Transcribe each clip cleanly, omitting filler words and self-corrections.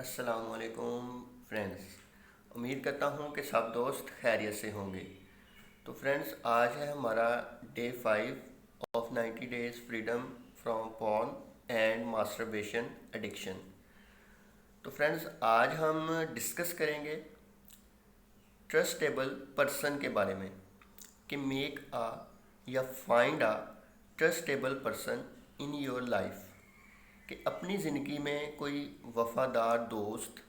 अस्सलाम वालेकुम फ्रेंड्स। उम्मीद करता हूँ कि सब दोस्त खैरियत से होंगे। तो फ्रेंड्स, आज है हमारा day 5 of 90 days freedom from porn and masturbation addiction. तो फ्रेंड्स, आज हम डिस्कस करेंगे ट्रस्टेबल पर्सन के बारे में कि मेक आ या find a trustable person in your life, कि अपनी ज़िंदगी में कोई वफ़ादार दोस्त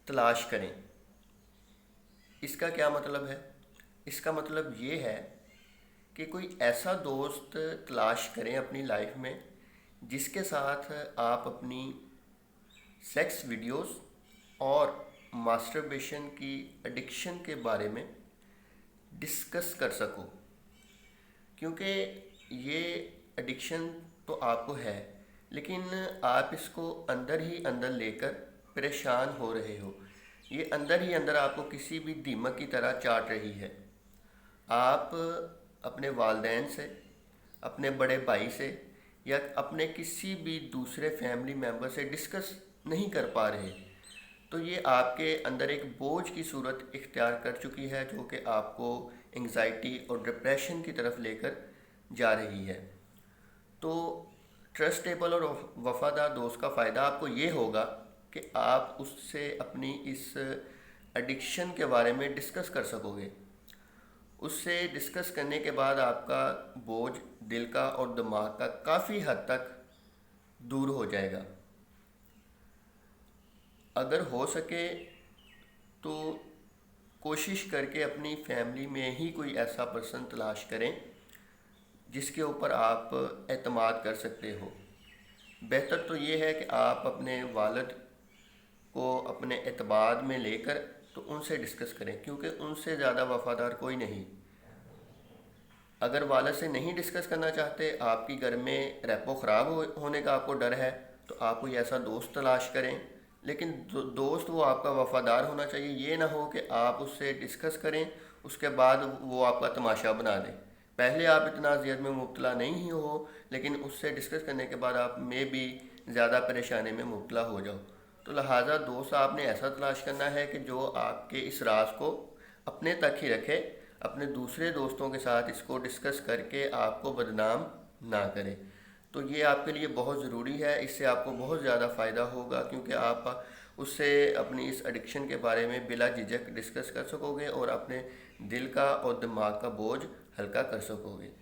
तलाश करें। इसका क्या मतलब है? इसका मतलब ये है कि कोई ऐसा दोस्त तलाश करें अपनी लाइफ में जिसके साथ आप अपनी सेक्स वीडियोस और मास्टरबेशन की एडिक्शन के बारे में डिस्कस कर सको, क्योंकि ये एडिक्शन तो आपको है, लेकिन आप इसको अंदर ही अंदर लेकर परेशान हो रहे हो। ये अंदर ही अंदर आपको किसी भी दीमक की तरह चाट रही है। आप अपने वालिदैन से, अपने बड़े भाई से या अपने किसी भी दूसरे फैमिली मेम्बर से डिस्कस नहीं कर पा रहे। तो ये आपके अंदर एक बोझ की सूरत इख्तियार कर चुकी है, जो कि आपको एंग्जाइटी और डिप्रेशन की तरफ लेकर जा रही है। तो ट्रस्टेबल और वफ़ादार दोस्त का फ़ायदा आपको ये होगा कि आप उससे अपनी इस एडिक्शन के बारे में डिस्कस कर सकोगे। उससे डिस्कस करने के बाद आपका बोझ दिल का और दिमाग का काफ़ी हद तक दूर हो जाएगा। अगर हो सके तो कोशिश करके अपनी फैमिली में ही कोई ऐसा पर्सन तलाश करें जिसके ऊपर आप एतमाद कर सकते हो। बेहतर तो ये है कि आप अपने वालिद को अपने एतमाद में लेकर तो उनसे डिस्कस करें, क्योंकि उनसे ज़्यादा वफ़ादार कोई नहीं। अगर वालिद से नहीं डिस्कस करना चाहते, आपकी घर में रेपो ख़राब होने का आपको डर है, तो आप कोई ऐसा दोस्त तलाश करें, लेकिन दोस्त वो आपका वफ़ादार होना चाहिए। ये ना हो कि आप उससे डिस्कस करें, उसके बाद वो आपका तमाशा बना दें। पहले आप इतना अज़ियत में मुब्तला नहीं हो, लेकिन उससे डिस्कस करने के बाद आप में भी ज़्यादा परेशानी में मुब्तला हो जाओ। तो लिहाजा दोस्त आपने ऐसा तलाश करना है कि जो आपके इस राज को अपने तक ही रखे, अपने दूसरे दोस्तों के साथ इसको डिस्कस करके आपको बदनाम ना करे। तो ये आपके लिए बहुत ज़रूरी है। इससे आपको बहुत ज़्यादा फ़ायदा होगा, क्योंकि आप उससे अपनी इस एडिक्शन के बारे में बिला झिझक डिस्कस कर सकोगे और अपने दिल का और दिमाग का बोझ हल्का कर सकोगे।